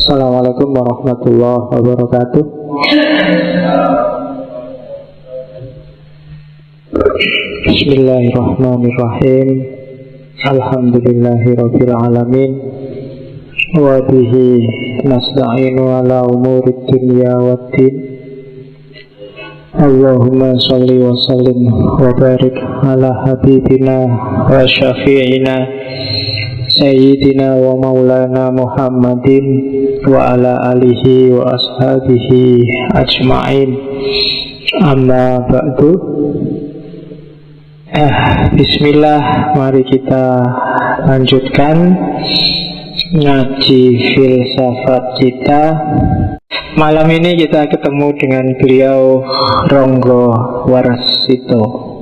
Assalamualaikum warahmatullahi wabarakatuh. Bismillahirrahmanirrahim. Alhamdulillahirabbil alamin. Wa bihi nasta'inu ala umurid dunya waddin. Allahumma shalli wa sallim wa barik ala habibina wa syafi'ina Sayyidina wa maulana Muhammadin wa ala alihi wa ashabihi ajma'in. Amma ba'du. Bismillah, mari kita lanjutkan ngaji filsafat kita. Malam ini kita ketemu dengan beliau Ronggo Warsito.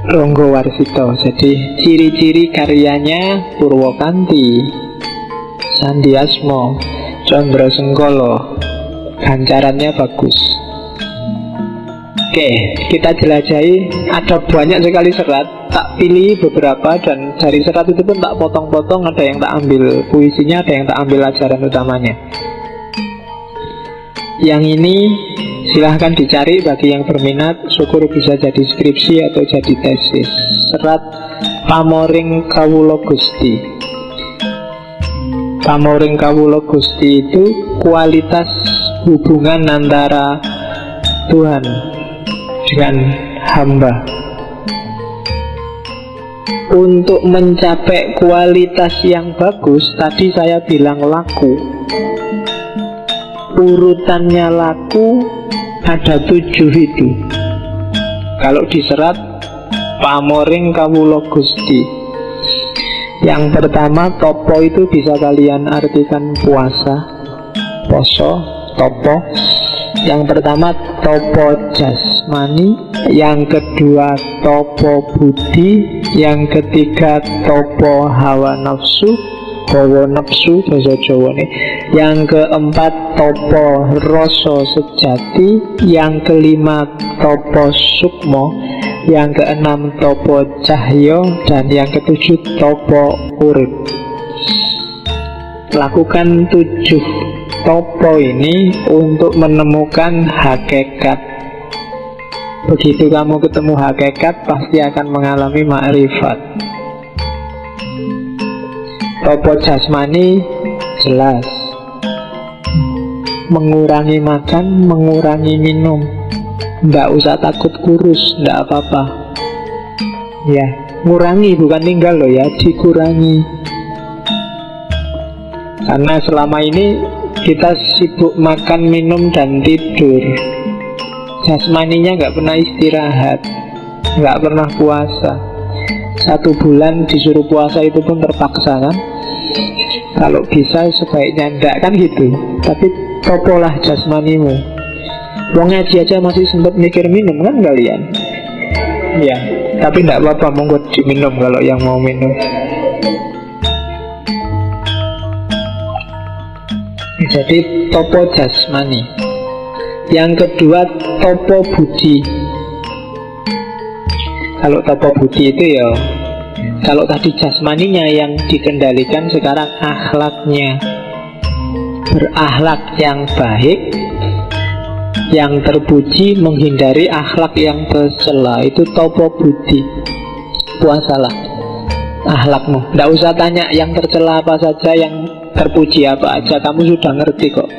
Ronggo Warsito. Jadi ciri-ciri karyanya Purwokanti, Sandiasmo, Condro Sengkolo, gancarannya bagus. Oke, kita jelajahi. Ada banyak sekali serat. Tak pilih beberapa, dan dari serat itu pun tak potong-potong. Ada yang tak ambil puisinya, ada yang tak ambil ajaran utamanya. Yang ini silahkan dicari bagi yang berminat. Syukur bisa jadi skripsi atau jadi tesis. Serat Pamoring Kawula Gusti. Pamoring Kawula Gusti itu kualitas hubungan antara Tuhan dengan hamba. Untuk mencapai kualitas yang bagus, tadi saya bilang laku. Urutannya laku ada 7 itu. Kalau diserat Pamoring Kawula Gusti, yang pertama topo itu bisa kalian artikan puasa, poso, topo. Yang pertama topo jasmani, yang kedua topo budi, yang ketiga topo hawa nafsu, hawa nafsu bahasa Jawa nih. Yang keempat topo rasa sejati, yang kelima topo sukmo, yang keenam topo cahyo, dan yang ketujuh topo urip. Lakukan 7 topo ini untuk menemukan hakikat. Begitu kamu ketemu hakikat, pasti akan mengalami ma'rifat. Topo jasmani jelas, mengurangi makan, mengurangi minum. Nggak usah takut kurus, nggak apa-apa. Ya, ngurangi bukan tinggal loh ya, dikurangi. Karena selama ini kita sibuk makan, minum, dan tidur. Jasmaninya nggak pernah istirahat, nggak pernah puasa. 1 bulan disuruh puasa itu pun terpaksa kan. Kalau bisa sebaiknya enggak kan gitu. Tapi topolah jasmanimu. Wong ngaji aja masih sempat mikir minum kan kalian. Ya, tapi enggak apa-apa, monggo diminum kalau yang mau minum. Jadi topo jasmani. Yang kedua topo budi. Kalau topo budi itu ya, kalau tadi jasmaninya yang dikendalikan, sekarang akhlaknya. Berakhlak yang baik, yang terpuji, menghindari akhlak yang tercela. Itu topo budi. Puasalah akhlakmu. Tidak usah tanya yang tercela apa saja, yang terpuji apa aja, kamu sudah ngerti kok.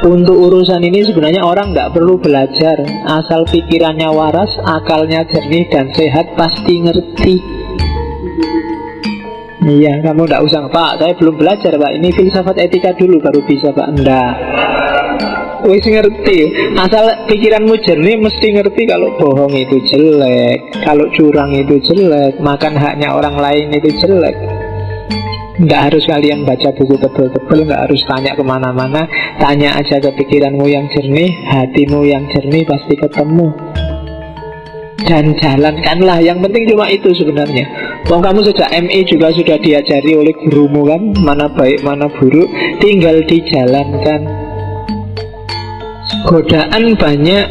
Untuk urusan ini sebenarnya orang tidak perlu belajar. Asal pikirannya waras, akalnya jernih dan sehat, pasti ngerti. Iya, kamu tidak usah, Pak, saya belum belajar, Pak, ini filsafat etika dulu baru bisa, Pak. Enggak, wis ngerti. Asal pikiranmu jernih, mesti ngerti kalau bohong itu jelek, kalau curang itu jelek, makan haknya orang lain itu jelek. Nggak harus kalian baca buku tebel-tebel, nggak harus tanya kemana-mana. Tanya aja ke pikiranmu yang jernih, hatimu yang jernih, pasti ketemu. Dan jalankanlah, yang penting cuma itu sebenarnya. Wong kamu sejak MI juga sudah diajari oleh gurumu kan, mana baik mana buruk, tinggal dijalankan. Godaan banyak.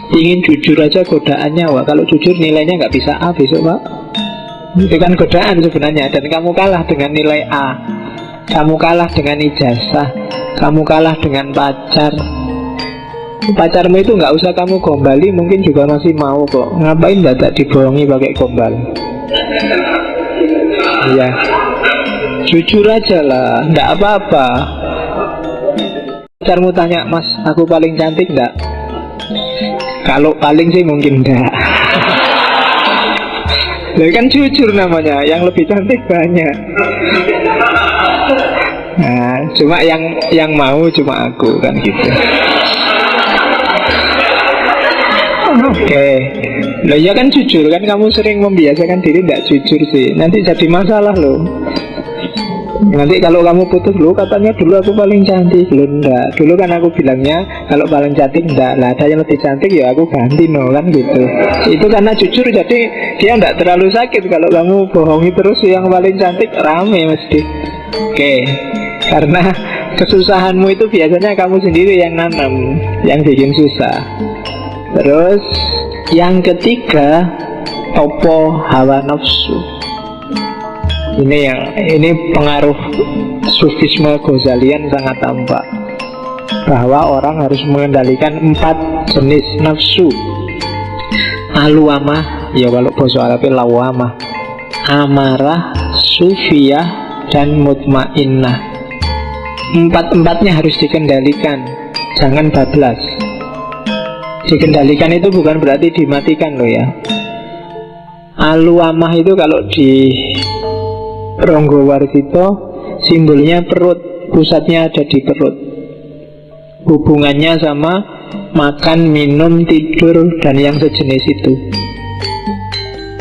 Ingin jujur aja godaannya. Wah, kalau jujur nilainya nggak bisa A besok Pak. Itu kan godaan sebenarnya. Dan kamu kalah dengan nilai A, kamu kalah dengan ijazah, kamu kalah dengan pacar. Pacarmu itu nggak usah kamu gombali, mungkin juga masih mau kok. Ngapain batak dibohongi pakai gombal? Iya, jujur aja lah, nggak apa-apa. Pacarmu tanya, "Mas, aku paling cantik nggak?" Kalau paling sih mungkin enggak. Lah kan jujur namanya, yang lebih cantik banyak. Nah, cuma yang mau cuma aku kan gitu. Oke. Lah ya kan jujur kan, kamu sering membiasakan diri tidak jujur sih. Nanti jadi masalah loh. Nanti kalau kamu putus, lu katanya dulu aku paling cantik. Lu enggak, dulu kan aku bilangnya kalau paling cantik enggak. Lah ada yang lebih cantik ya aku ganti no kan gitu. Itu karena jujur, jadi dia enggak terlalu sakit. Kalau kamu bohongi terus yang paling cantik, rame mesti. Oke. Karena kesusahanmu itu biasanya kamu sendiri yang nanam, yang bikin susah. Terus yang ketiga, topo hawa nafsu. Ini pengaruh sufisme Ghazalian sangat tampak, bahwa orang harus mengendalikan 4 jenis nafsu. Aluamah, ya kalau bahasa Arabnya lawamah, amarah, sufiyah, dan mutmainnah. 4-4-nya harus dikendalikan, jangan bablas. Dikendalikan itu bukan berarti dimatikan loh ya. Aluamah itu kalau di Ronggowarsito simbolnya perut, pusatnya ada di perut. Hubungannya sama makan, minum, tidur, dan yang sejenis itu.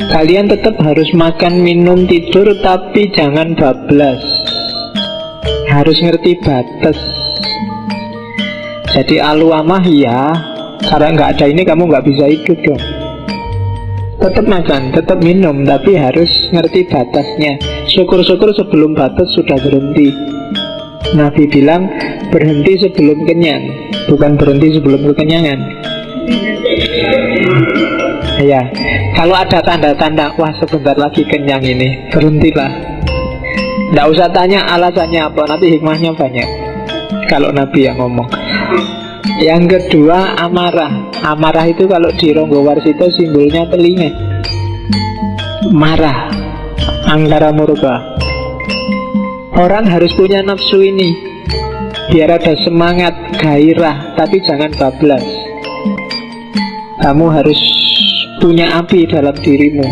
Kalian tetap harus makan, minum, tidur, tapi jangan bablas. Harus ngerti batas. Jadi aluamah ya, karena nggak ada ini kamu nggak bisa hidup dong. Tetap makan, tetap minum, tapi harus ngerti batasnya. Syukur-syukur sebelum batas sudah berhenti. Nabi bilang berhenti sebelum kenyang, bukan berhenti sebelum kekenyangan. Ya, kalau ada tanda-tanda wah sebentar lagi kenyang ini, berhentilah. Nggak usah tanya alasannya apa, nanti hikmahnya banyak kalau Nabi yang ngomong. Yang kedua, amarah. Amarah itu kalau di Ronggowarsito simbolnya telinga. Marah, angkara murka. Orang harus punya nafsu ini biar ada semangat, gairah, tapi jangan bablas. Kamu harus punya api dalam dirimu.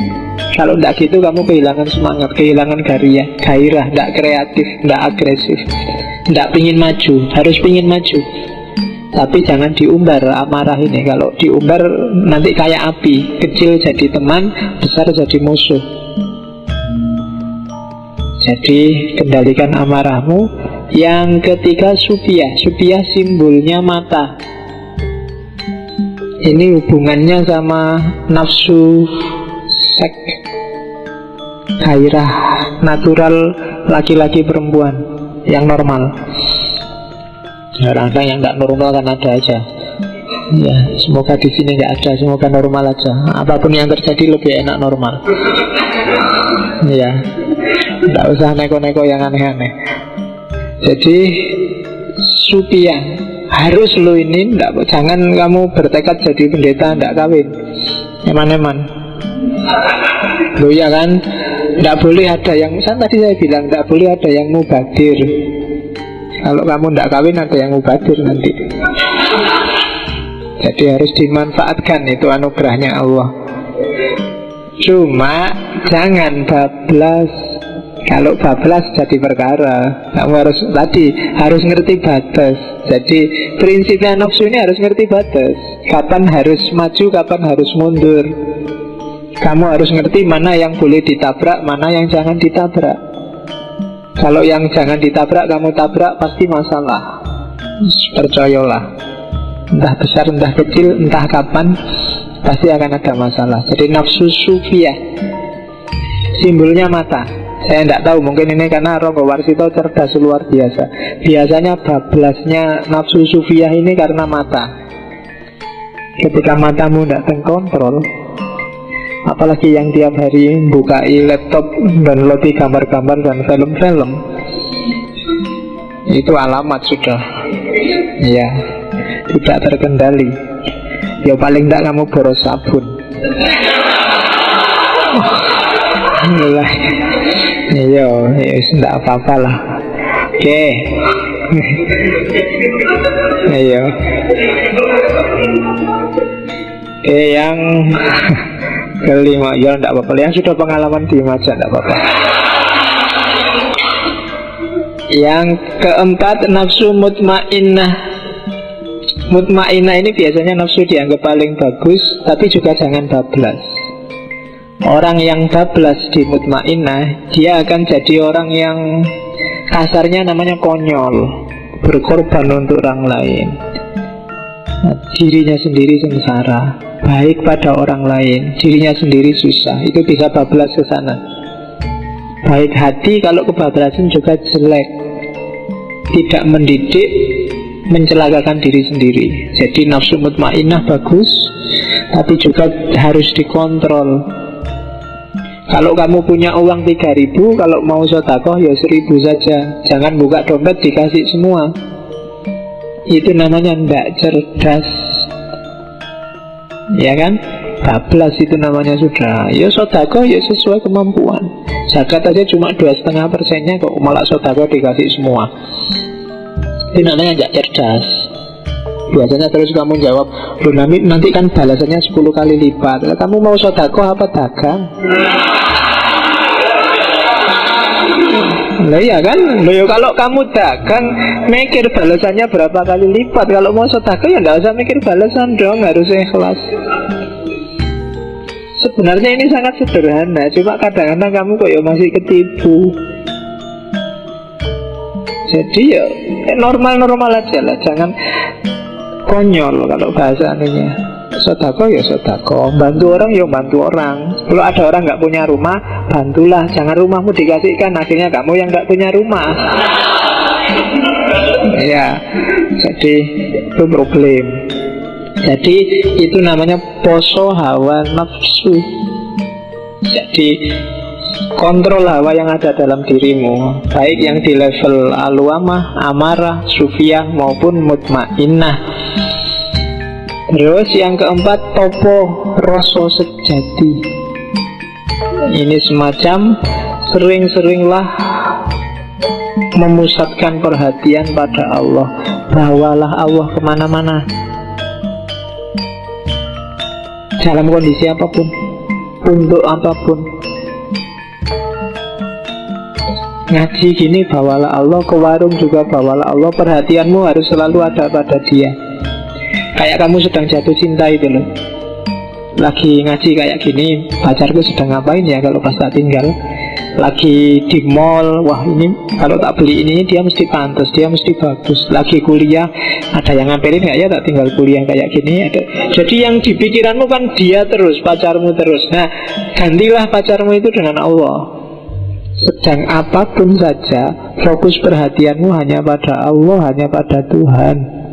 Kalau tidak gitu kamu kehilangan semangat, kehilangan gairah, tidak kreatif, tidak agresif, tidak pingin maju. Harus pingin maju, tapi jangan diumbar amarah ini. Kalau diumbar nanti kayak api, kecil jadi teman, besar jadi musuh. Jadi kendalikan amarahmu. Yang ketiga sufiyah. Sufiyah simbolnya mata. Ini hubungannya sama nafsu seks, gairah natural laki-laki perempuan yang normal. Kadang-kadang yang nggak normal kan ada aja. Ya, semoga di sini nggak ada, semoga normal aja. Apapun yang terjadi lebih enak normal. Ya, nggak usah neko-neko yang aneh-aneh. Jadi sufiyah harus lo ini, jangan kamu bertekad jadi pendeta nggak kawin, eman-eman. Lo ya kan, nggak boleh ada yang, tadi saya bilang nggak boleh ada yang mubadir. Kalau kamu tidak kawin ada yang mubadir nanti. Jadi harus dimanfaatkan, itu anugerahnya Allah. Cuma jangan bablas. Kalau bablas jadi perkara. Kamu harus ngerti batas. Jadi prinsipnya nafsu ini harus ngerti batas. Kapan harus maju, kapan harus mundur. Kamu harus ngerti mana yang boleh ditabrak, mana yang jangan ditabrak. Kalau yang jangan ditabrak kamu tabrak, pasti masalah. Percayalah. Entah besar, entah kecil, entah kapan, pasti akan ada masalah. Jadi nafsu sufiyah simbolnya mata. Saya tidak tahu, mungkin ini karena Ronggo Warsito cerdas luar biasa. Biasanya bablasnya nafsu sufiyah ini karena mata. Ketika matamu tidak terkontrol, apalagi yang tiap hari bukai laptop dan downloadi gambar-gambar dan film-film, itu alamat sudah ya tidak terkendali. Ya paling tidak kamu boros sabun. Iya, tidak apa-apa lah. Oke. Iya. Oke, yang kelima, ya tidak apa-apa. Yang sudah pengalaman diem aja, tidak apa-apa. Yang keempat, nafsu mutmainnah. Mutmainnah ini biasanya nafsu dianggap paling bagus, tapi juga jangan bablas. Orang yang bablas di mutmainnah, dia akan jadi orang yang kasarnya namanya konyol, berkorban untuk orang lain. Dirinya sendiri sengsara, baik pada orang lain, dirinya sendiri susah. Itu bisa bablas ke sana. Baik hati kalau kebablasan juga jelek, tidak mendidik, mencelakakan diri sendiri. Jadi nafsu mutmainnah bagus, tapi juga harus dikontrol. Kalau kamu punya uang 3.000, kalau mau sedekah ya 1.000 saja. Jangan buka dompet dikasih semua. Itu namanya tidak cerdas. Ya kan? Bablas itu namanya sudah. Ya sedekah ya sesuai kemampuan. Zakat aja cuma 2,5%-nya kok malah sedekah dikasih semua. Itu namanya tidak cerdas. Biasanya terus kamu jawab, loh nanti kan balasannya 10 kali lipat. Kamu mau sedekah apa dagang? Lah iya kan? Loh ya kalau kamu dagang mikir balasannya berapa kali lipat. Kalau mau sedekah ya enggak usah mikir balasan dong, harus ikhlas. Sebenarnya ini sangat sederhana, cuma kadang-kadang kamu kok ya masih ketipu. Jadi ya normal-normal aja lah, jangan konyol kalau bahasa ininya. Sedekah ya sedekah, bantu orang ya bantu orang. Kalau ada orang nggak punya rumah, bantulah. Jangan rumahmu dikasihkan, akhirnya kamu yang nggak punya rumah. Ya, jadi itu problem. Jadi itu namanya poso hawa nafsu. Jadi kontrol hawa yang ada dalam dirimu, baik yang di level alwamah, amarah, sufiyah maupun mutmainnah. Terus yang keempat, topo rasa sejati. Ini semacam sering-seringlah memusatkan perhatian pada Allah. Bawalah Allah kemana-mana, dalam kondisi apapun, untuk apapun. Ngaji gini bawalah Allah, ke warung juga bawalah Allah. Perhatianmu harus selalu ada pada dia. Kayak kamu sedang jatuh cinta itu loh. Lagi ngaji kayak gini, pacarku sedang ngapain ya kalau pas tak tinggal. Lagi di mall, wah ini kalau tak beli ini dia mesti pantas, dia mesti bagus. Lagi kuliah, ada yang ngambilin nggak ya tak tinggal kuliah kayak gini ada. Jadi yang di pikiranmu kan dia terus, pacarmu terus. Nah, gantilah pacarmu itu dengan Allah. Sedang apapun saja, fokus perhatianmu hanya pada Allah, hanya pada Tuhan.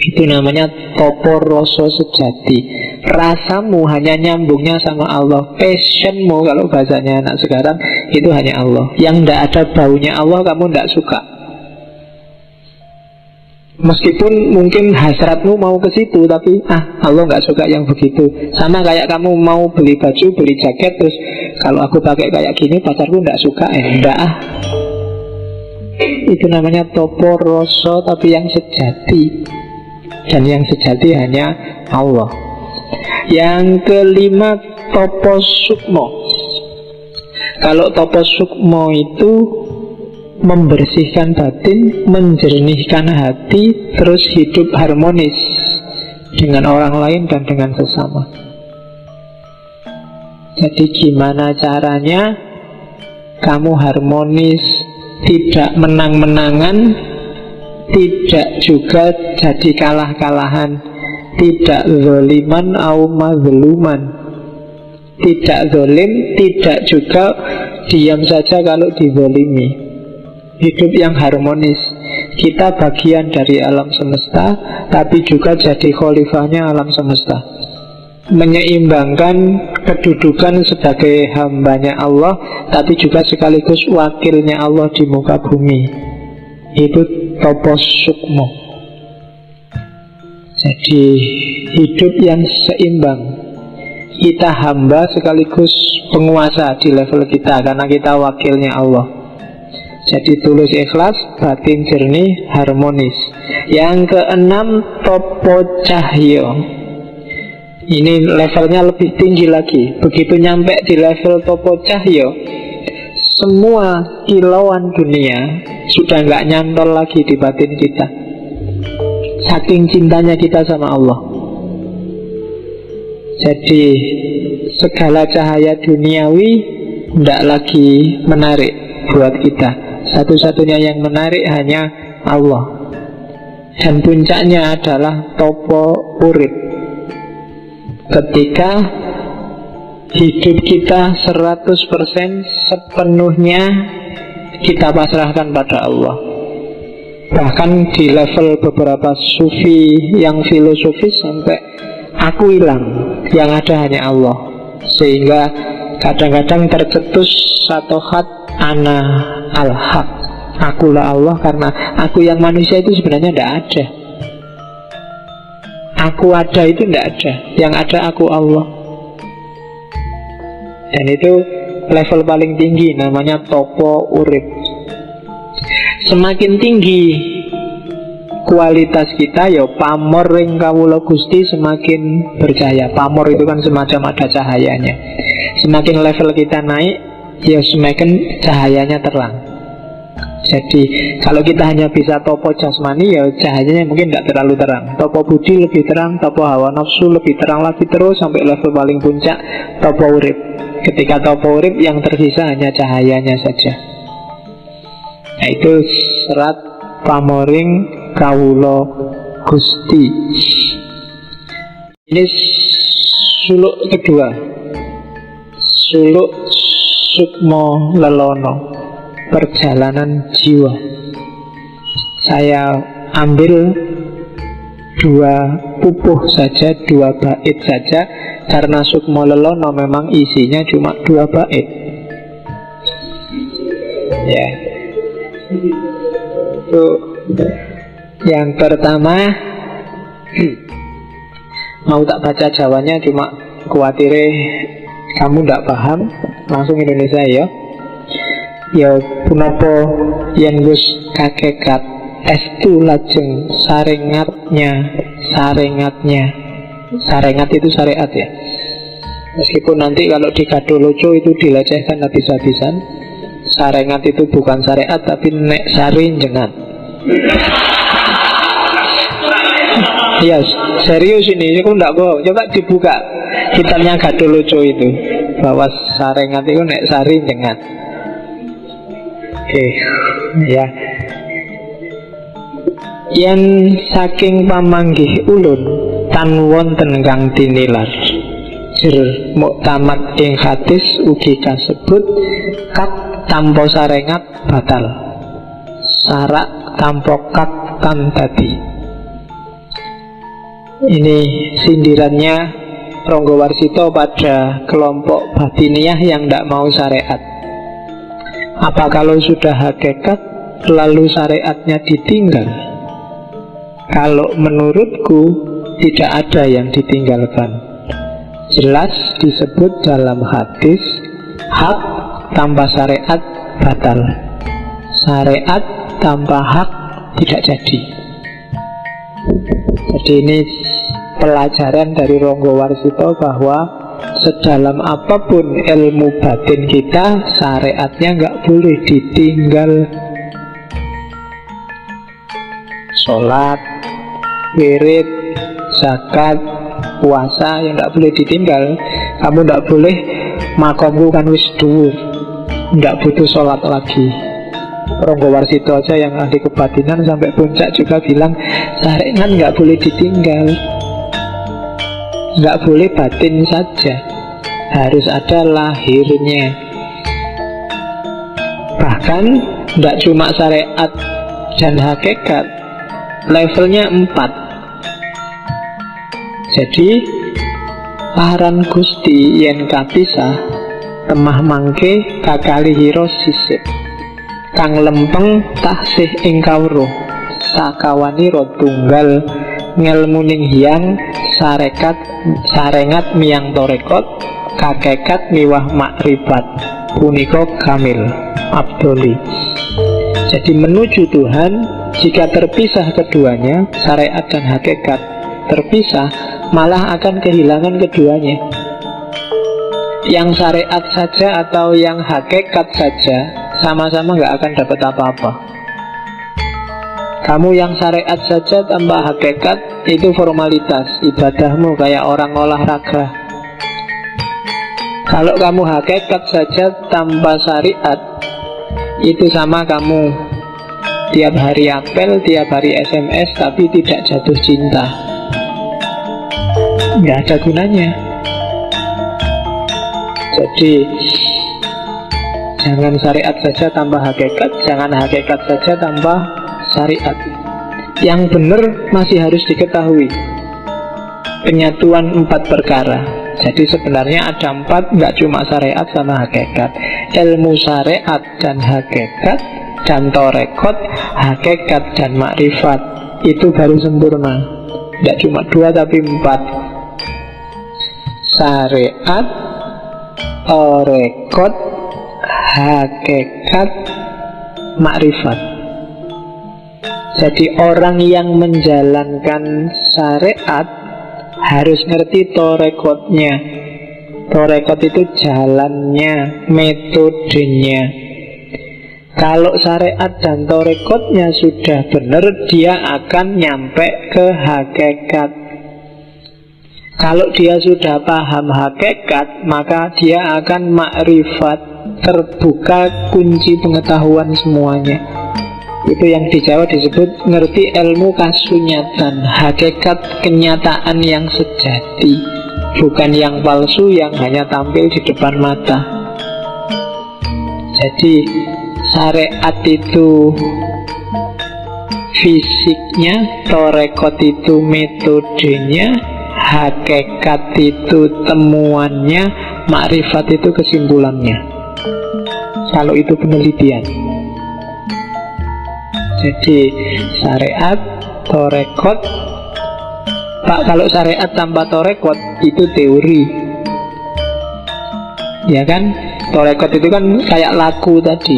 Itu namanya topo rasa sejati. Rasamu hanya nyambungnya sama Allah. Passionmu kalau bahasanya anak sekarang itu hanya Allah. Yang tidak ada baunya Allah kamu tidak suka. Meskipun mungkin hasratmu mau ke situ, tapi Allah nggak suka yang begitu. Sama kayak kamu mau beli baju, beli jaket, terus kalau aku pakai kayak gini pacarku nggak suka, enggak Itu namanya topo rasa tapi yang sejati. Dan yang sejati hanya Allah. Yang kelima, topo sukmo. Kalau topo sukmo itu membersihkan batin, menjernihkan hati, terus hidup harmonis dengan orang lain dan dengan sesama. Jadi gimana caranya kamu harmonis, tidak menang-menangan, tidak juga jadi kalah-kalahan, tidak zaliman au mazluman, tidak zalim, tidak juga diam saja kalau dizalimi. Hidup yang harmonis. Kita bagian dari alam semesta, tapi juga jadi khalifahnya alam semesta, menyeimbangkan kedudukan sebagai hambanya Allah, tapi juga sekaligus wakilnya Allah di muka bumi. Itu topo sukmo. Jadi hidup yang seimbang. Kita hamba sekaligus penguasa di level kita, karena kita wakilnya Allah. Jadi tulus ikhlas, batin jernih, harmonis. Yang keenam, topo cahyo. Ini levelnya lebih tinggi lagi. Begitu nyampe di level topo cahyo, semua kilauan dunia sudah nggak nyantol lagi di batin kita, saking cintanya kita sama Allah. Jadi segala cahaya duniawi tidak lagi menarik buat kita. Satu-satunya yang menarik hanya Allah. Dan puncaknya adalah topo urip. Ketika hidup kita 100% sepenuhnya kita pasrahkan pada Allah. Bahkan di level beberapa sufi yang filosofis sampai aku hilang, yang ada hanya Allah. Sehingga kadang-kadang tercetus satu khat, ana al-haq, akulah Allah, karena aku yang manusia itu sebenarnya tidak ada. Aku ada itu tidak ada, yang ada aku Allah. Dan itu level paling tinggi, namanya topo urip. Semakin tinggi kualitas kita, ya pamor ring kawula Gusti semakin bercahaya. Pamor itu kan semacam ada cahayanya. Semakin level kita naik, ya semakin cahayanya terang. Jadi kalau kita hanya bisa topo jasmani, ya cahayanya mungkin tidak terlalu terang. Topo budi lebih terang, topo hawa nafsu lebih terang lagi, terus sampai level paling puncak topo urip. Ketika topo urip, yang tersisa hanya cahayanya saja. Nah, itu serat pamoring kawulo Gusti. Ini suluk kedua, suluk sukmo lelono, perjalanan jiwa. Saya ambil dua pupuh saja, dua bait saja, karena sukmo lelono memang isinya cuma dua bait. Ya, itu yang pertama. Mau tak baca Jawanya, cuma kuatire kamu tidak paham. Langsung Indonesia ya. Ya punapa yen wis kakekat estu lajeng sarengat itu syariat ya. Meskipun nanti kalau di Gadoloco itu dilecehkan habis-habisan. Sarengat itu bukan syariat, tapi nek sari jengat. Iya, serius ini aku tidak bohong. Coba dibuka kitabnya Gadoloco itu, bahwa sarengat itu nek sari jengat. Oke, ya. Yen saking pamanggih ulun tan wonten kang tinilar, jir muktamad ing hadis ugi kasebut kat tanpa sarengat batal, sarak tanpa kat tan dadi. Ini sindirannya Ronggo Warsito pada kelompok batiniah yang tidak mau syariat. Apa kalau sudah hakikat lalu syariatnya ditinggal? Kalau menurutku tidak ada yang ditinggalkan. Jelas disebut dalam hadis, hak tanpa syariat batal, syariat tanpa hak tidak jadi. Jadi ini pelajaran dari Ronggo Warsito bahwa sedalam apapun ilmu batin kita, syariatnya nggak boleh ditinggal. Sholat, wirid, zakat, puasa yang nggak boleh ditinggal. Kamu nggak boleh makomku kan wis dhuwur, nggak butuh sholat lagi. Ronggo Warsito aja yang ahli kebatinan sampai puncak juga bilang syariat nggak boleh ditinggal, nggak boleh batin saja. harus ada lahirnya. Bahkan tidak cuma syariat dan hakikat, levelnya 4. Jadi paran Gusti yen kapisah temah mangke kakalihira sisik kang lempeng taksih ing kawruh sakawanira tunggal ngelmuning hiyang sarengat miyang torekot kakekat miwah makrifat punika kamil abdoli. Jadi menuju Tuhan, jika terpisah keduanya, syariat dan hakikat terpisah, malah akan kehilangan keduanya. Yang syariat saja atau yang hakikat saja sama-sama nggak akan dapat apa-apa. Kamu yang syariat saja tanpa hakikat, itu formalitas, ibadahmu kayak orang olahraga. Kalau kamu hakikat saja tanpa syariat, itu sama kamu tiap hari apel, tiap hari SMS, tapi tidak jatuh cinta. Nggak ada gunanya. Jadi jangan syariat saja tanpa hakikat, jangan hakikat saja tanpa syariat. Yang benar masih harus diketahui, penyatuan 4 perkara. Jadi sebenarnya ada 4, nggak cuma syariat sama hakikat. Ilmu syariat dan hakikat, dan torekot, hakikat dan makrifat, itu baru sempurna. Tidak cuma 2 tapi 4. Syariat, torekot, hakikat, makrifat. Jadi orang yang menjalankan syariat harus ngerti torekotnya. Torekot itu jalannya, metodenya. Kalau syariat dan torekotnya sudah benar, dia akan nyampe ke hakikat. Kalau dia sudah paham hakikat, maka dia akan makrifat, terbuka kunci pengetahuan semuanya. Itu yang di Jawa disebut ngerti ilmu kasunyatan, hakikat kenyataan yang sejati, bukan yang palsu yang hanya tampil di depan mata. Jadi syariat itu fisiknya, torekot itu metodenya, hakikat itu temuannya, makrifat itu kesimpulannya. Kalau itu penelitian. Jadi syariat, torekot. Pak, kalau syariat tanpa torekot itu teori, ya kan? Torekot itu kan kayak lagu tadi.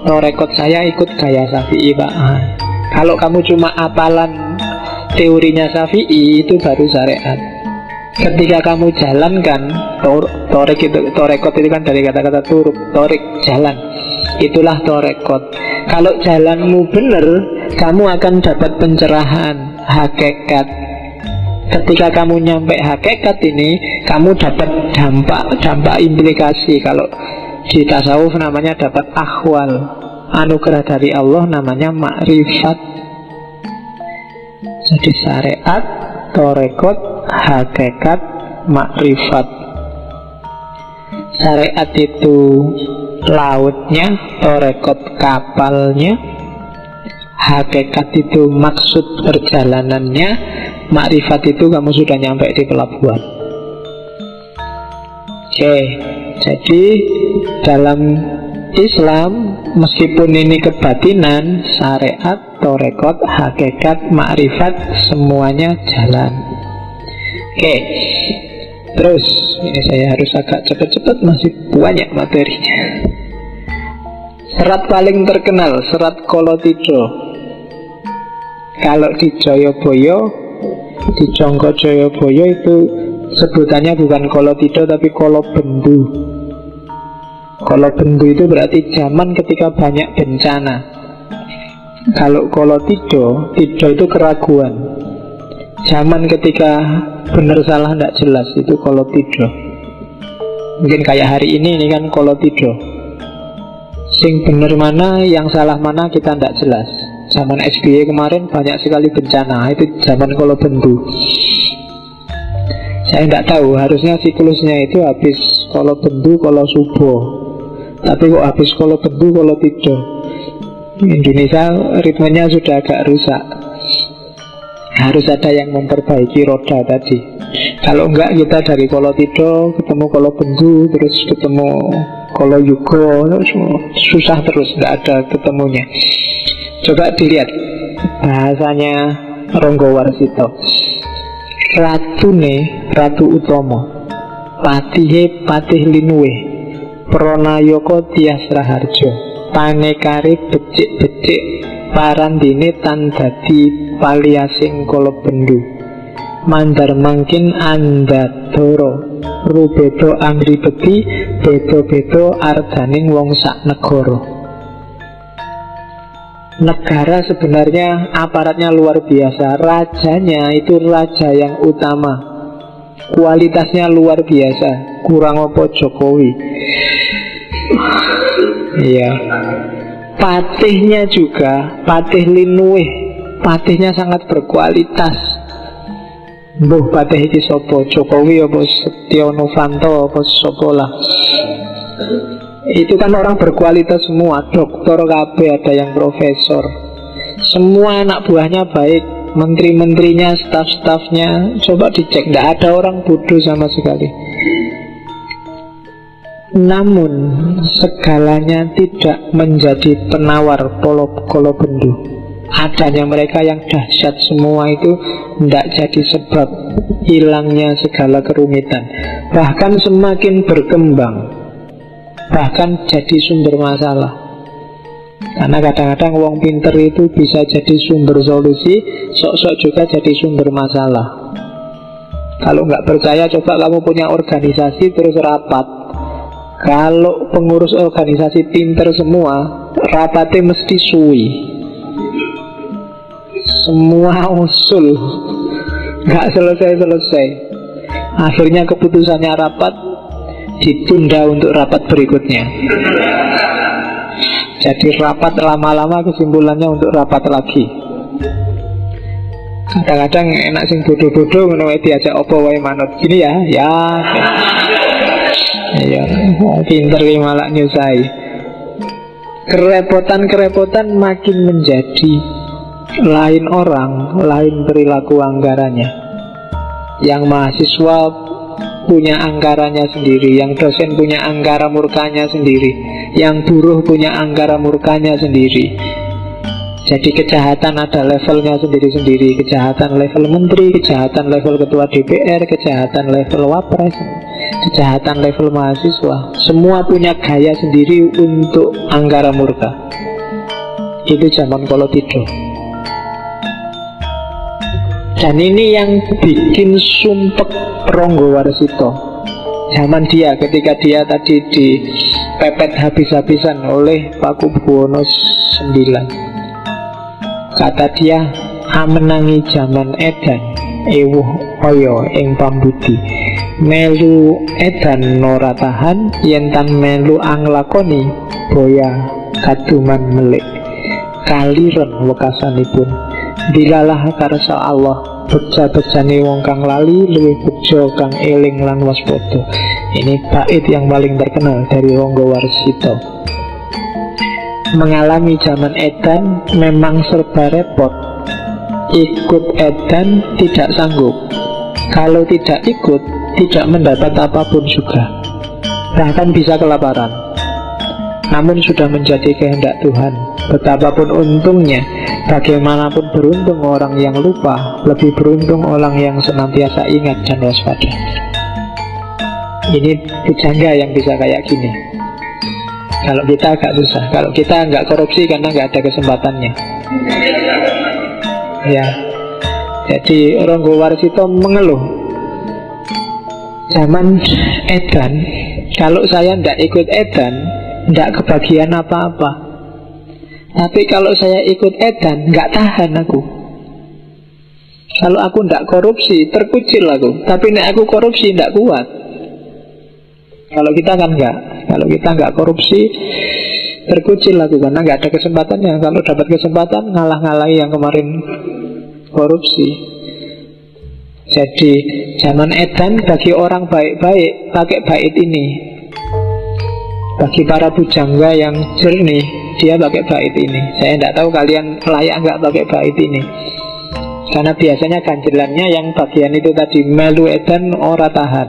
Torekot saya ikut gaya Syafi'i, Pak. Kalau kamu cuma apalan teorinya Syafi'i, itu baru syariat. Ketika kamu jalankan, torekot itu kan dari kata-kata turuk, torik, jalan. Itulah torekot. Kalau jalanmu benar, kamu akan dapat pencerahan, hakikat. Ketika kamu nyampe hakikat ini, kamu dapat dampak implikasi. Kalau di tasawuf namanya dapat akhwal, anugerah dari Allah namanya makrifat. Jadi syariat, torekot, hakikat, makrifat. Syariat itu lautnya, torekot kapalnya, hakikat itu maksud perjalanannya, makrifat itu kamu sudah nyampe di pelabuhan. Oke, jadi dalam Islam, meskipun ini kebatinan, syariat, torekot, hakikat, makrifat, semuanya jalan. Oke, terus ini saya harus agak cepat-cepat, masih banyak materinya. Serat paling terkenal, serat Kolotidho. Kalau di Joyoboyo, di Jongko Joyoboyo itu sebutannya bukan Kolotidho tapi Kolobendu. Kolobendu itu berarti zaman ketika banyak bencana. Kalau Kolotidho, Tidho itu keraguan. Zaman ketika benar salah tidak jelas, itu Kolotidho. Mungkin kayak hari ini kan Kolotidho. Sing bener mana, yang salah mana kita tidak jelas. Zaman SBY kemarin banyak sekali bencana, itu zaman Kolobendu. Saya tidak tahu, harusnya siklusnya itu habis kalau bendu, kalau subuh. Tapi kok habis kalau bendu, kalau tidur. Indonesia ritmenya sudah agak rusak. Harus ada yang memperbaiki roda tadi. Kalau enggak kita dari kalau tidur ketemu kalau bendu, terus ketemu kalau yugo, susah terus, tidak ada ketemunya. Coba dilihat bahasanya Ronggo Warsito. Ratu Utomo, patihe patih linuwe, pranayaka Tyas Raharja, panekare becik-becik parandene tan dadi paliasing kala bendu, mandar mangkin andadara, rubeda angribeti, beda-beda ardaning wong sak negara. Negara sebenarnya aparatnya luar biasa. Rajanya itu raja yang utama, kualitasnya luar biasa. Kurang apa Jokowi. Iya. Patihnya juga, patih linuwih, patihnya sangat berkualitas. Mbuh patih iki sapa? Jokowi apa Setyo Novanto apa sapa lah. Itu kan orang berkualitas semua, doktor KB, ada yang profesor. Semua anak buahnya baik, menteri-menterinya, staf-stafnya. Coba dicek, tidak ada orang bodoh sama sekali. Namun segalanya tidak menjadi penawar kolo bendu. Adanya mereka yang dahsyat semua itu tidak jadi sebab hilangnya segala kerumitan. Bahkan semakin berkembang, bahkan jadi sumber masalah. Karena kadang-kadang wong pinter itu bisa jadi sumber solusi, sok-sok juga jadi sumber masalah. Kalau nggak percaya, coba kamu punya organisasi terus rapat. Kalau pengurus organisasi pinter semua, rapatnya mesti suwi. Semua usul nggak selesai-selesai. Akhirnya keputusannya rapat ditunda untuk rapat berikutnya. Jadi rapat lama-lama kesimpulannya untuk rapat lagi. Kadang-kadang enak sing bodoh-bodoh menawa diajak opo wae manut. Gini ya. Iya, pinter ki malah nyusai. Kerepotan makin menjadi lain orang, lain perilaku anggarannya. Yang mahasiswa punya anggarannya sendiri, yang dosen punya anggara murkanya sendiri, yang buruh punya anggara murkanya sendiri. Jadi kejahatan ada levelnya sendiri-sendiri. Kejahatan level menteri, kejahatan level ketua DPR, kejahatan level wapres, kejahatan level mahasiswa. Semua punya gaya sendiri untuk anggara murka. Itu zaman kalau tidur. Dan ini yang bikin sumpek Ronggo Warsito. Zaman dia, ketika dia tadi dipepet habis-habisan oleh Pakubuwono IX. Kata dia, amenangi zaman edan, ewuh oyo ing pambudi. Melu edan nora tahan, yentan melu anglakoni, boya kaduman melik. Kaliren wekasanipun, bilalah karsa Allah, beja-bejane wong kang lali, luwih bejo kang eling lan waspada. Ini bait yang paling terkenal dari Ronggo Warsito. Mengalami zaman edan memang serba repot. Ikut edan tidak sanggup. Kalau tidak ikut, tidak mendapat apapun juga. Bahkan bisa kelaparan. Namun sudah menjadi kehendak Tuhan. Betapapun untungnya, bagaimanapun beruntung orang yang lupa, lebih beruntung orang yang senantiasa ingat dan waspada. Ini pujangga yang bisa kayak gini. Kalau kita agak susah. Kalau kita nggak korupsi karena nggak ada kesempatannya. Ya. Jadi Ronggo Warsito mengeluh, zaman edan, kalau saya nggak ikut edan, nggak kebagian apa-apa. Tapi kalau saya ikut edan, nggak tahan aku. Kalau aku nggak korupsi, terkucil aku. Tapi nek aku korupsi, nggak kuat. Kalau kita kan enggak. Kalau kita enggak korupsi, terkucil lagi karena enggak ada kesempatannya. Kalau dapat kesempatan, ngalah-ngalahi yang kemarin korupsi. Jadi zaman edan bagi orang baik-baik pakai bait ini. Bagi para pujangga yang jernih, dia pakai bait ini. Saya tidak tahu kalian layak nggak pakai bait ini, karena biasanya ganjelannya yang bagian itu tadi, melu edan ora tahan.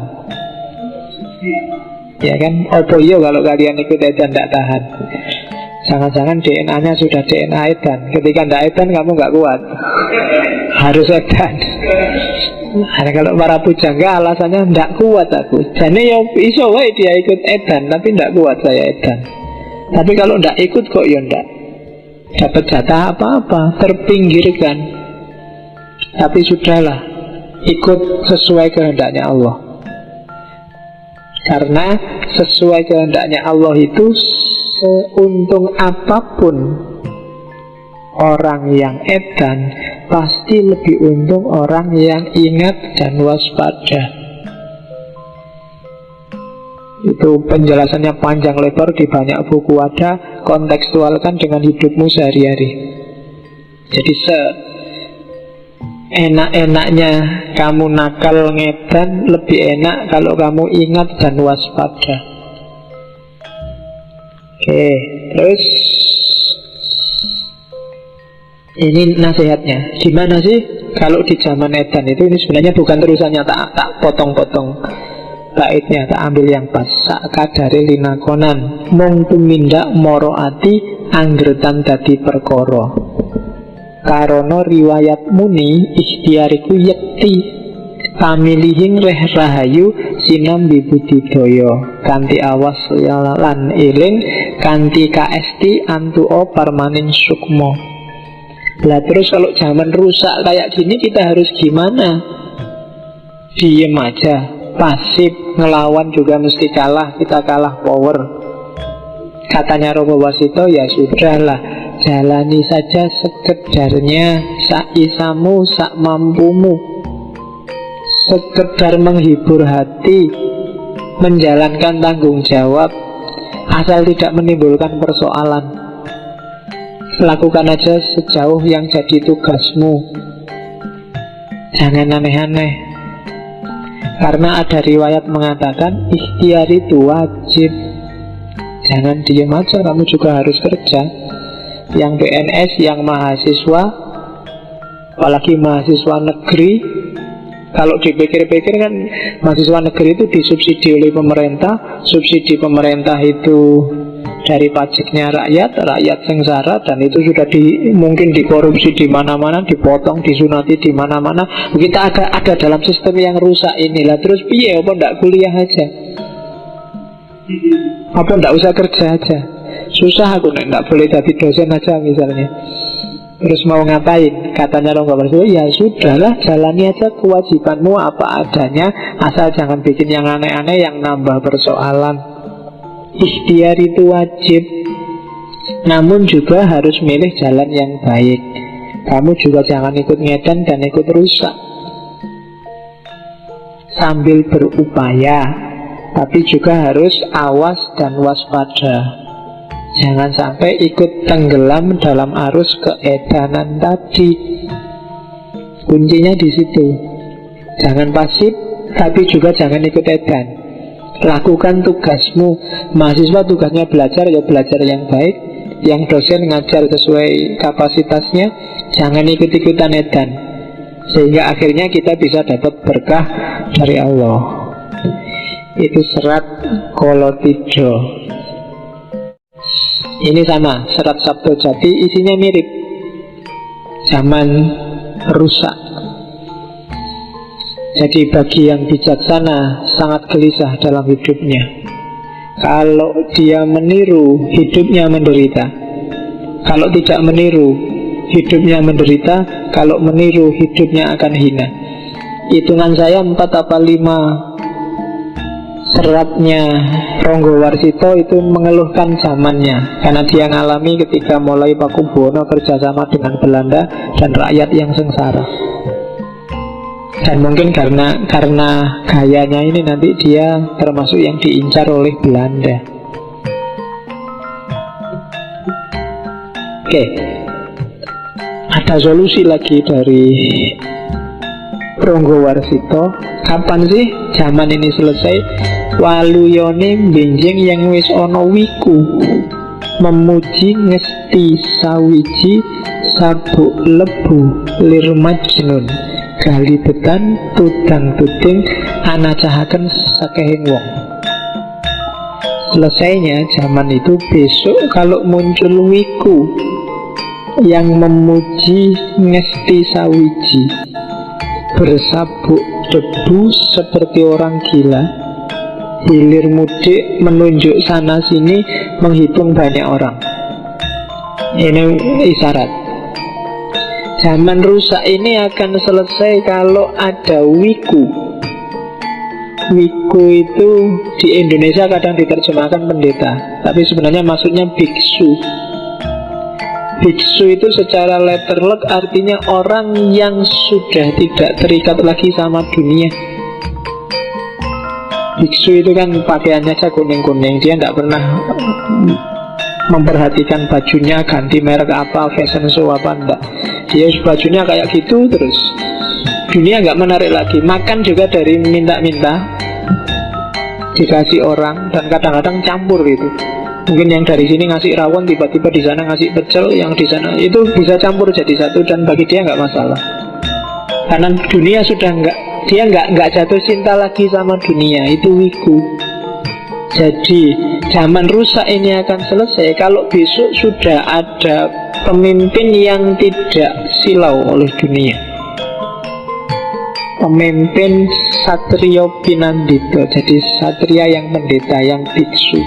Ya kan, opo yo kalau kalian ikut edan tidak tahan. Jangan-jangan DNA-nya sudah DNA edan. Ketika tidak edan kamu nggak kuat, harus edan. Nah, kalau para pujangga alasannya tidak kuat aku. Jadi ya iso wae dia ikut edan, tapi tidak kuat saya edan. Tapi kalau tidak ikut kok ya tidak dapat jatah apa-apa, terpinggirkan. Tapi sudahlah, ikut sesuai kehendaknya Allah. Karena sesuai kehendaknya Allah itu, seuntung apapun orang yang edan, pasti lebih untung orang yang ingat dan waspada. Itu penjelasannya panjang lebar di banyak buku ada. Kontekstualkan dengan hidupmu sehari-hari. Jadi enak-enaknya kamu nakal ngedan, lebih enak kalau kamu ingat dan waspada. Oke, terus ini nasihatnya. Gimana sih kalau di zaman edan itu? Ini sebenarnya bukan terusannya, tak potong-potong baitnya, tak ambil yang pas. Sak kadare linakonan mung tumindak moro ati anggertan dadi perkara. Karono riwayat muni ikhtiariku yekti pamilihing reh rahayu sinambi budidaya kanthi awas lan eling kanthi kaesti antuo parmaning sukmo. Lah terus kalau zaman rusak kayak gini kita harus gimana? Diem aja, pasif, ngelawan juga mesti kalah, kita kalah power. Katanya Romo Wasito, ya sudahlah, jalani saja sekedarnya, sak isamu, sak mampumu. Sekedar menghibur hati, menjalankan tanggung jawab, asal tidak menimbulkan persoalan. Lakukan aja sejauh yang jadi tugasmu. Jangan aneh-aneh. Karena ada riwayat mengatakan ikhtiar itu wajib. Jangan diem aja, kamu juga harus kerja. Yang PNS, yang mahasiswa, apalagi mahasiswa negeri, kalau dipikir-pikir kan mahasiswa negeri itu disubsidi oleh pemerintah. Subsidi pemerintah itu dari pajaknya rakyat sengsara, dan itu sudah mungkin dikorupsi di mana-mana, dipotong, disunati di mana-mana. Kita ada dalam sistem yang rusak inilah. Terus piye? Apa ndak kuliah aja? Apa ndak usah kerja aja? Susah aku ndak boleh jadi dosen aja misalnya. Terus mau ngapain? Katanya Romo Wasito, ya sudahlah, jalani aja kewajibanmu apa adanya, asal jangan bikin yang aneh-aneh yang nambah persoalan. Ikhtiar itu wajib, namun juga harus milih jalan yang baik. Kamu juga jangan ikut ngedan dan ikut rusak. Sambil berupaya, tapi juga harus awas dan waspada. Jangan sampai ikut tenggelam dalam arus keedanan tadi. Kuncinya di situ. Jangan pasif, tapi juga jangan ikut edan. Lakukan tugasmu. Mahasiswa tugasnya belajar, ya belajar yang baik. Yang dosen ngajar sesuai kapasitasnya. Jangan ikut-ikutan edan, sehingga akhirnya kita bisa dapat berkah dari Allah. Itu serat Kolotidro. Ini sama, serat Sabto Jati, isinya mirip. Zaman rusak. Jadi bagi yang bijaksana sangat gelisah dalam hidupnya. Kalau dia meniru, hidupnya menderita. Kalau tidak meniru, hidupnya menderita. Kalau meniru, hidupnya akan hina. Hitungan saya 4 apa 5 seratnya Ronggo Warsito itu mengeluhkan zamannya, karena dia ngalami ketika mulai Pakubuwono kerjasama dengan Belanda dan rakyat yang sengsara. Dan mungkin karena gayanya ini nanti dia termasuk yang diincar oleh Belanda. Oke. Ada solusi lagi dari Ronggowarsito, kapan sih zaman ini selesai? Waluyone benjing yang wis ono wiku, memuji ngesti sawiji sabuk lebu lir majnun, galibetan tudang tuding anacahaken sakehing wong. Selesainya zaman itu besok kalau muncul wiku yang memuji ngesti sawiji, bersabuk debu seperti orang gila, hilir mudik menunjuk sana sini menghitung banyak orang. Ini isyarat zaman rusak ini akan selesai kalau ada wiku. Wiku itu di Indonesia kadang diterjemahkan pendeta, tapi sebenarnya maksudnya biksu. Biksu itu secara letterlek artinya orang yang sudah tidak terikat lagi sama dunia. Biksu itu kan pakaiannya aja kuning-kuning, dia tidak pernah memperhatikan bajunya ganti merek apa, fashion show apa, enggak. Dia bajunya kayak gitu terus. Dunia nggak menarik lagi. Makan juga dari minta-minta, dikasih orang, dan kadang-kadang campur gitu. Mungkin yang dari sini ngasih rawon, tiba-tiba di sana ngasih pecel, yang di sana itu bisa campur jadi satu, dan bagi dia nggak masalah. Karena dunia sudah dia nggak jatuh cinta lagi sama dunia. Itu wiku. Jadi zaman rusak ini akan selesai kalau besok sudah ada pemimpin yang tidak silau oleh dunia. Pemimpin Satrio Pinandito, jadi satria yang pendeta, yang biksu,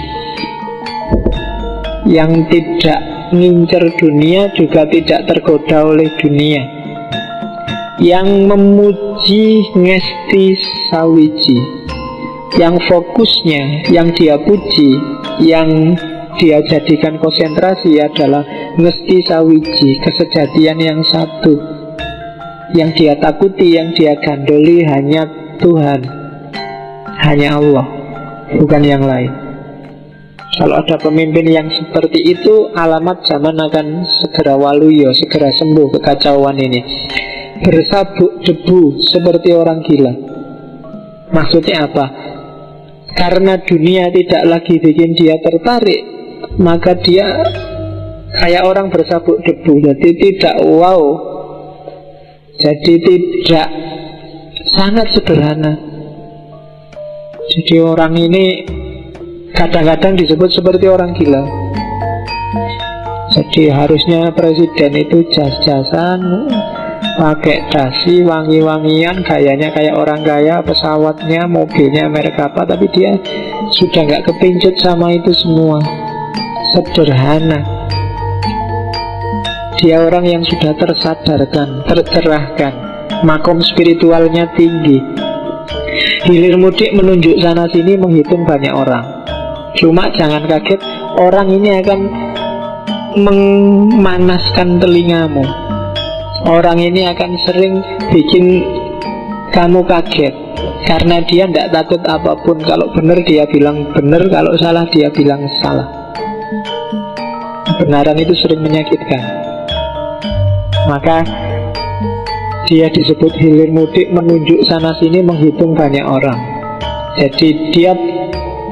yang tidak ngincer dunia juga tidak tergoda oleh dunia, yang memuji ngesti sawiji, yang fokusnya, yang dia puji, yang dia jadikan konsentrasi adalah ngesti sawiji, kesejatian yang satu. Yang dia takuti, yang dia gandoli hanya Tuhan, hanya Allah, bukan yang lain. Kalau ada pemimpin yang seperti itu, alamat zaman akan segera waluyo, segera sembuh kekacauan ini. Bersabuk debu seperti orang gila. Maksudnya apa? Karena dunia tidak lagi bikin dia tertarik, maka dia kayak orang bersabuk debu. Jadi tidak wow, jadi tidak, sangat sederhana. Jadi orang ini kadang-kadang disebut seperti orang gila. Jadi harusnya presiden itu jas-jasan, pakai dasi, wangi-wangian, gayanya kayak orang kaya, pesawatnya, mobilnya merek apa, tapi dia sudah nggak kepincut sama itu semua. Sederhana. Dia orang yang sudah tersadarkan, tercerahkan, makom spiritualnya tinggi. Hilir mudik menunjuk sana sini menghitung banyak orang. Cuma jangan kaget, orang ini akan memanaskan telingamu. Orang ini akan sering bikin kamu kaget, karena dia tidak takut apapun. Kalau benar dia bilang benar, kalau salah dia bilang salah. Kebenaran itu sering menyakitkan. Maka dia disebut hilir mudik menunjuk sana sini menghitung banyak orang. Jadi dia,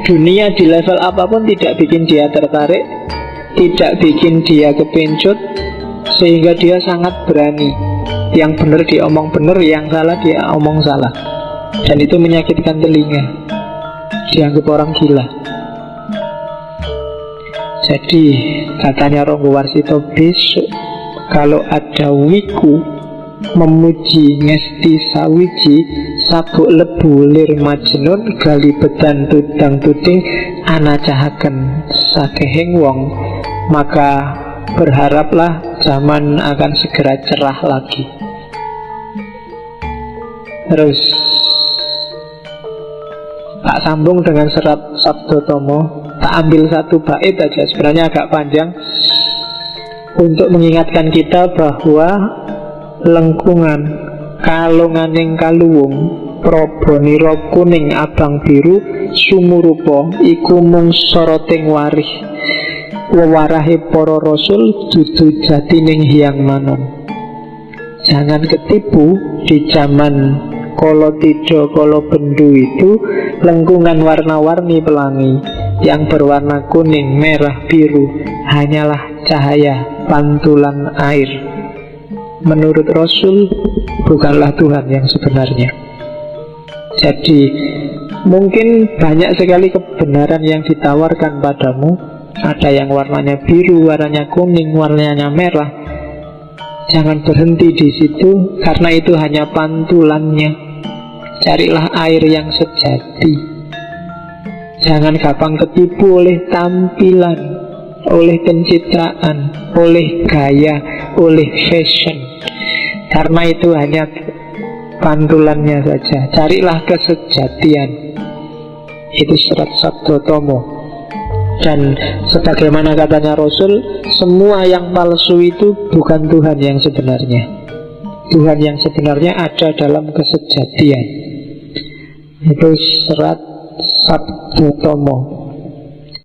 dunia di level apapun tidak bikin dia tertarik, tidak bikin dia kepincut, sehingga dia sangat berani. Yang benar dia omong benar, yang salah dia omong salah. Dan itu menyakitkan telinga. Dianggap orang gila. Jadi katanya Ronggowarsito, besok kalau ada wiku memuji ngesti sawiji, sabuk lebu lir majnun, galibetan tudang tuding anacahaken sakehing wong, maka berharaplah zaman akan segera cerah lagi. Terus tak sambung dengan serat Sabdotomo, tak ambil satu bait aja, sebenarnya agak panjang, untuk mengingatkan kita bahwa lengkungan kalunganing kaluwung proboniro kuning abang biru sumurupa iku mung soroting warih wewarahe para rasul dudu jatining hyang manon. Jangan ketipu di zaman Kolo tido, kolo bendu itu lengkungan warna-warni pelangi yang berwarna kuning, merah, biru hanyalah cahaya pantulan air. Menurut Rasul, bukanlah Tuhan yang sebenarnya. Jadi mungkin banyak sekali kebenaran yang ditawarkan padamu. Ada yang warnanya biru, warnanya kuning, warnanya merah. Jangan berhenti di situ, karena itu hanya pantulannya. Carilah air yang sejati. Jangan gampang ketipu oleh tampilan, oleh pencitraan, oleh gaya, oleh fashion. Karena itu hanya pantulannya saja. Carilah kesejatian. Itu Surat Sabdo Tomo. Dan sebagaimana katanya Rasul, semua yang palsu itu bukan Tuhan yang sebenarnya. Tuhan yang sebenarnya ada dalam kesejatian. Itu Surat Sabdo Tomo.